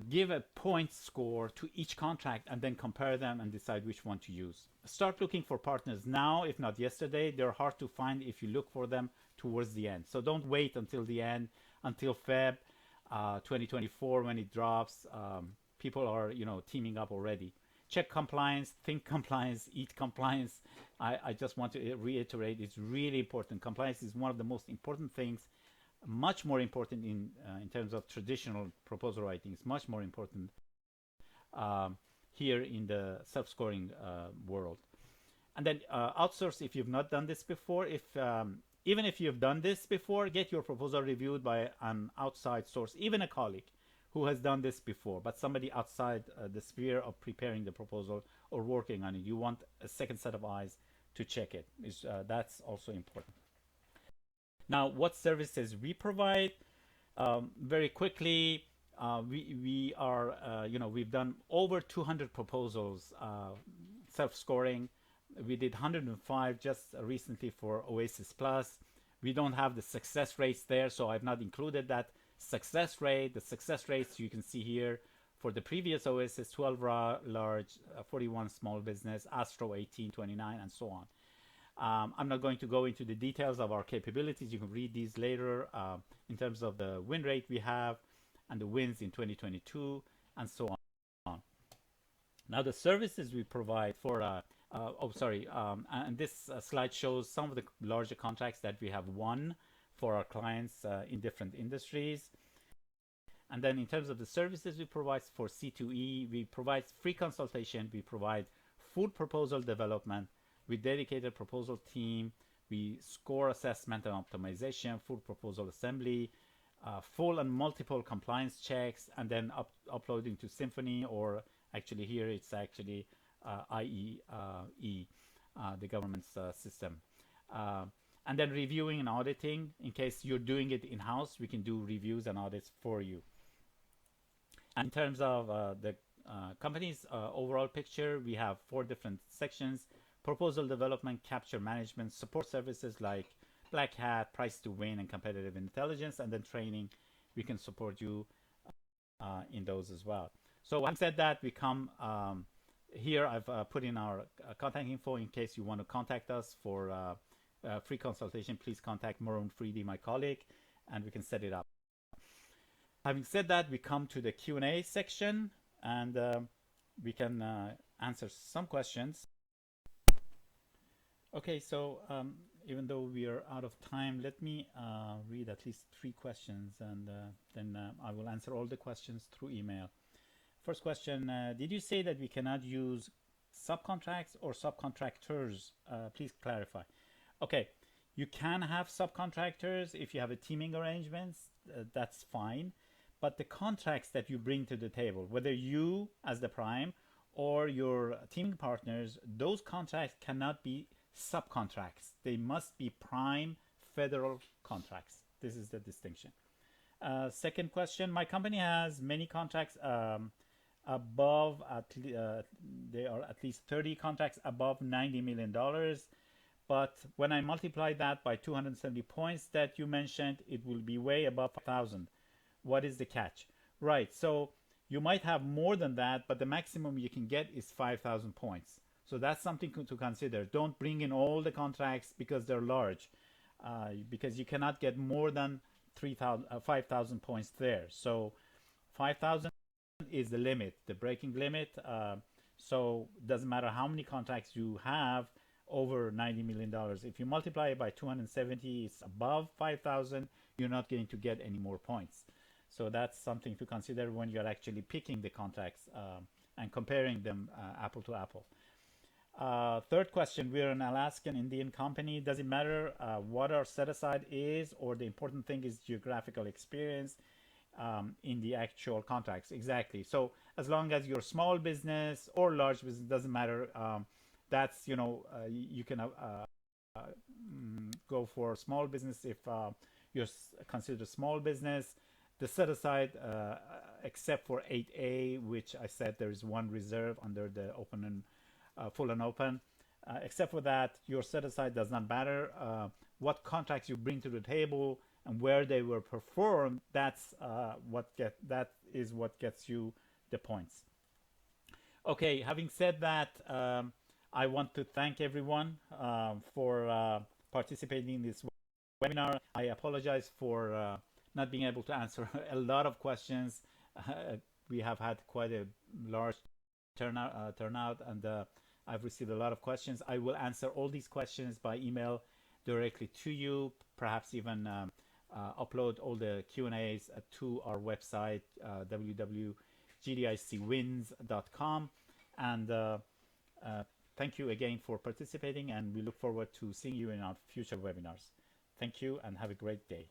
Speaker 2: give a point score to each contract and then compare them and decide which one to use. Start looking for partners now, if not yesterday. They're hard to find if you look for them towards the end. So don't wait until the end, until Feb 2024 when it drops. People are teaming up already. Check compliance, think compliance, eat compliance. I just want to reiterate, it's really important. Compliance is one of the most important things, much more important in terms of traditional proposal writing. It's much more important here in the self-scoring world. And then outsource if you've not done this before. Even if you've done this before, get your proposal reviewed by an outside source, even a colleague who has done this before, but somebody outside the sphere of preparing the proposal or working on it. You want a second set of eyes to check it. That's also important. Now, what services we provide? Very quickly, we are, we've done over 200 proposals, self-scoring. We did 105 just recently for Oasis Plus. We don't have the success rates there, so I've not included that success rate. The success rates you can see here for the previous Oasis: 12 large, 41 small business, Astro 18, 29, and so on. I'm not going to go into the details of our capabilities. You can read these later in terms of the win rate we have and the wins in 2022 and so on. Now, the services we provide for, and this slide shows some of the larger contracts that we have won for our clients in different industries. And then in terms of the services we provide for C2E, we provide free consultation, we provide full proposal development, with dedicated proposal team, we score assessment and optimization, full proposal assembly, full and multiple compliance checks, and then uploading to Symphony, or actually here it's actually IEE, the government's system. And then reviewing and auditing. In case you're doing it in-house, we can do reviews and audits for you. And in terms of the company's overall picture, we have 4 different sections: proposal development, capture management, support services like Black Hat, price to win, and competitive intelligence, and then training. We can support you in those as well. So having said that, we come here. I've put in our contact info in case you want to contact us for free consultation. Please contact Maroon Freedy, my colleague, and we can set it up. Having said that, we come to the Q&A section, and we can answer some questions. Okay, so even though we are out of time, let me read at least 3 questions, and then I will answer all the questions through email. First question, did you say that we cannot use subcontracts or subcontractors? Please clarify. Okay, you can have subcontractors if you have a teaming arrangements, that's fine. But the contracts that you bring to the table, whether you as the prime or your teaming partners, those contracts cannot be subcontracts. They must be prime federal contracts. This is the distinction. Second question, my company has many contracts above, they are at least 30 contracts above $90 million. But when I multiply that by 270 points that you mentioned, it will be way above 5,000. What is the catch? Right, so you might have more than that, but the maximum you can get is 5,000 points. So that's something to consider. Don't bring in all the contracts because they're large, because you cannot get more than 5,000 points there. So 5,000 is the limit, the breaking limit. So it doesn't matter how many contracts you have over $90 million. If you multiply it by 270, it's above 5,000. You're not going to get any more points. So that's something to consider when you're actually picking the contracts and comparing them apple to apple. Third question, we're an Alaskan Indian company. Does it matter what our set aside is, or the important thing is geographical experience in the actual contracts? Exactly. So as long as you're small business or large business, doesn't matter. That's, you can go for small business if you're considered small business. The set aside, except for 8A, which I said there is one reserve under the open and full and open. Except for that, your set aside does not matter. What contracts you bring to the table and where they were performed, that is what gets you the points. Okay, having said that, I want to thank everyone for participating in this webinar. I apologize for not being able to answer a lot of questions. We have had quite a large turnout, and I've received a lot of questions. I will answer all these questions by email directly to you, perhaps even upload all the Q&As to our website, www.gdicwins.com. And thank you again for participating, and we look forward to seeing you in our future webinars. Thank you and have a great day.